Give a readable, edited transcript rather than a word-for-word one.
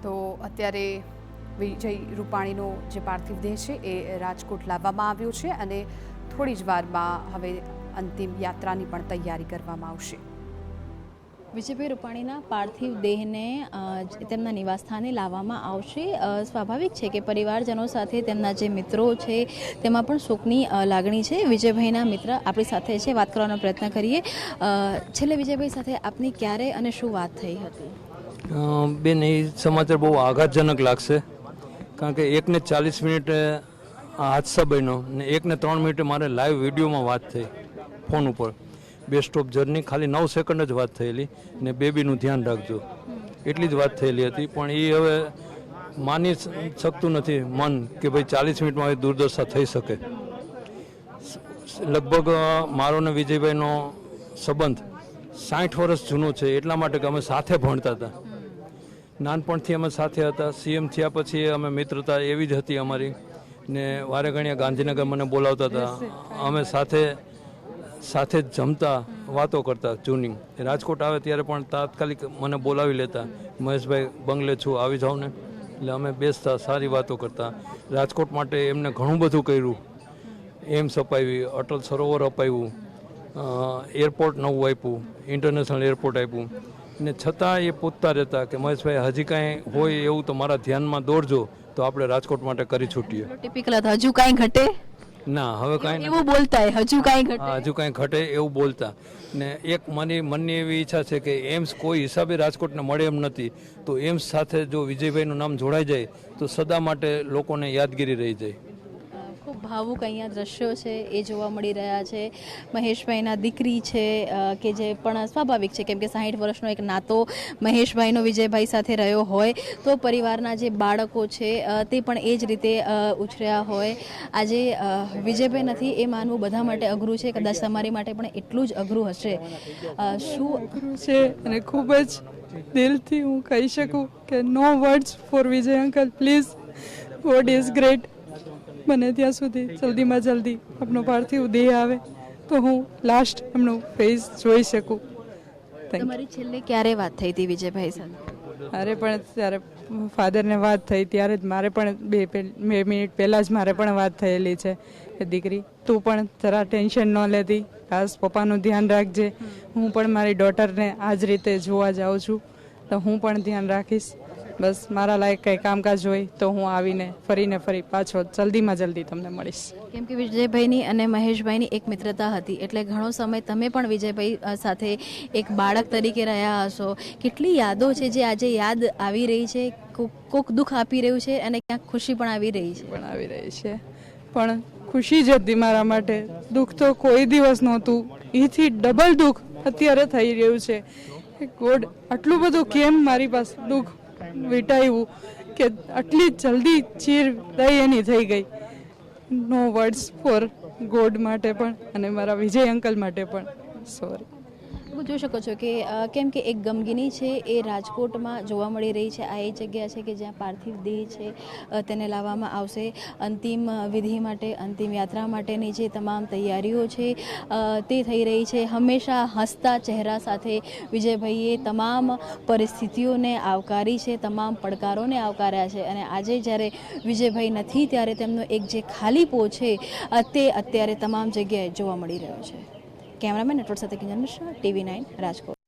તો અત્યારે વિજય રૂપાણીનો જે પાર્થિવ દેહ છે એ રાજકોટ લાવવામાં આવ્યો છે અને થોડી જ વારમાં હવે અંતિમ યાત્રાની પણ તૈયારી કરવામાં આવશે। વિજયભાઈ રૂપાણીના પાર્થિવ દેહને તેમના નિવાસસ્થાને લાવવામાં આવશે। સ્વાભાવિક છે કે પરિવારજનો સાથે તેમના જે મિત્રો છે તેમાં પણ શોકની લાગણી છે। વિજયભાઈના મિત્ર આપણી સાથે છે, વાત કરવાનો પ્રયત્ન કરીએ। છેલ્લે વિજયભાઈ સાથે આપની ક્યારે અને શું વાત થઈ હતી? બેન, એ સમાચાર બહુ આઘાતજનક લાગશે, કારણ કે 1:40 મિનિટે આ હાદસા બન્યો ને 1:03 મિનિટે મારે લાઈવ વિડીયોમાં વાત થઈ ફોન ઉપર। બેસ્ટ ઓફ જર્ની ખાલી 9 સેકન્ડ જ વાત થયેલી ને બેબીનું ધ્યાન રાખજો એટલી જ વાત થયેલી હતી। પણ એ હવે માની શકતું નથી મન કે ભાઈ 40 મિનિટમાં એ દુર્દશા થઈ શકે। લગભગ મારો ને વિજયભાઈનો સંબંધ 60 વર્ષ જૂનો છે, એટલા માટે કે અમે સાથે ભણતા હતા, નાનપણથી અમે સાથે હતા। સીએમ થયા પછી અમે મિત્રતા એવી જ હતી અમારી ને વારે ઘણીએ ગાંધીનગર મને બોલાવતા હતા, અમે સાથે જ જમતા, વાતો કરતા જૂની। રાજકોટ આવે ત્યારે પણ તાત્કાલિક મને બોલાવી લેતા, મહેશભાઈ બંગલે છું આવી જાઓ ને, એટલે અમે બેસતા, સારી વાતો કરતા। રાજકોટ માટે એમને ઘણું બધું કર્યું, એમ્સ અપાવી, અટલ સરોવર અપાવ્યું, એરપોર્ટ નવું આપ્યું, ઇન્ટરનેશનલ એરપોર્ટ આપ્યું ને છતાં એ પૂછતા રહેતા કે મહેશભાઈ હજી કાંઈ હોય એવું તો મારા ધ્યાનમાં દોરજો તો આપણે રાજકોટ માટે કરી છૂટીએ। ટિપિકલ હતા, હજુ કાંઈ ઘટે ના, હવે કાંઈ એવું બોલતા, હજુ કાંઈ ઘટે, હજુ કાંઈ ઘટે એવું બોલતા। ને એક મનની એવી ઈચ્છા છે કે એમ્સ કોઈ હિસાબે રાજકોટને મળે એમ નથી, તો એમ્સ સાથે જો વિજયભાઈનું નામ જોડાઈ જાય તો સદા માટે લોકોને યાદગીરી રહી જાય। ખૂબ ભાવુક અહીંયા દ્રશ્યો છે એ જોવા મળી રહ્યા છે। મહેશભાઈના દીકરી છે કે જે પણ સ્વાભાવિક છે, કેમ કે 60 વર્ષનો એક નાતો મહેશભાઈનો વિજયભાઈ સાથે રહ્યો હોય તો પરિવારના જે બાળકો છે તે પણ એ જ રીતે ઉછર્યા હોય। આજે વિજયભાઈ નથી એ માનવું બધા માટે અઘરું છે, કદાચ તમારી માટે પણ એટલું જ અઘરું હશે। શું અઘરું છે અને ખૂબ જ દિલથી હું કહી શકું કે no words for Vijay uncle, please, God is great. બને ત્યાં સુધી જલ્દીમાં જલ્દી આપનો પાર્થિવ દેહ આવે તો હું લાસ્ટ એમનો ફેસ જોઈ શકું। તમારી છેલ્લે ક્યારે વાત થઈ હતી વિજયભાઈ સાથે? મારે પણ ત્યારે ફાધરને વાત થઈ ત્યારે જ, મારે પણ બે મિનિટ પહેલાં જ મારે પણ વાત થયેલી છે કે દીકરી તું પણ જરા ટેન્શન ન લેતી, ખાસ પપ્પાનું ધ્યાન રાખજે। હું પણ મારી ડોટરને આ જ રીતે જોવા જાઉં છું તો હું પણ ધ્યાન રાખીશ। બસ મારા લાયક કંઈ કામકાજ હોય તો હું આવીને ફરી પાછો જલ્દીમાં જલ્દી તમને મળીશ। કેમ કે વિજયભાઈની અને મહેશભાઈની એક મિત્રતા હતી, એટલે ઘણો સમય તમે પણ વિજયભાઈ સાથે એક બાળક તરીકે રહ્યા હશો। કેટલી યાદો છે જે આજે યાદ આવી રહી છે, કોક દુઃખ આપી રહ્યું છે અને ક્યાંક ખુશી પણ આવી રહી છે। પણ ખુશી જ હતી મારા માટે, દુઃખ તો કોઈ દિવસ નહોતું, એથી ડબલ દુઃખ અત્યારે થઈ રહ્યું છે। ગોડ આટલું બધું કેમ મારી પાસે દુઃખ વીટાવ્યું કે આટલી જલ્દી ચીર દઈ એની થઈ ગઈ। નો વર્ડ્સ ફોર ગોડ માટે પણ અને મારા વિજય અંકલ માટે પણ, સોરી। તમે જોઈ શકો છો કે કેમ કે એક ગમગીની છે એ રાજકોટમાં જોવા મળી રહી છે। આ એ જગ્યા છે કે જ્યાં પાર્થિવ દેહ છે તેને લાવવામાં આવશે। અંતિમ વિધિ માટે, અંતિમ યાત્રા માટેની જે તમામ તૈયારીઓ છે તે થઈ રહી છે। હંમેશા હસતા ચહેરા સાથે વિજયભાઈએ તમામ પરિસ્થિતિઓને આવકારી છે, તમામ પડકારોને આવકાર્યા છે અને આજે જ્યારે વિજયભાઈ નથી ત્યારે તેમનો એક જે ખાલીપો છે તે અત્યારે તમામ જગ્યાએ જોવા મળી રહ્યો છે। કેમેરામેન નટવર સાથે કિંજલ મિશ્રા, TV9 રાજકોટ।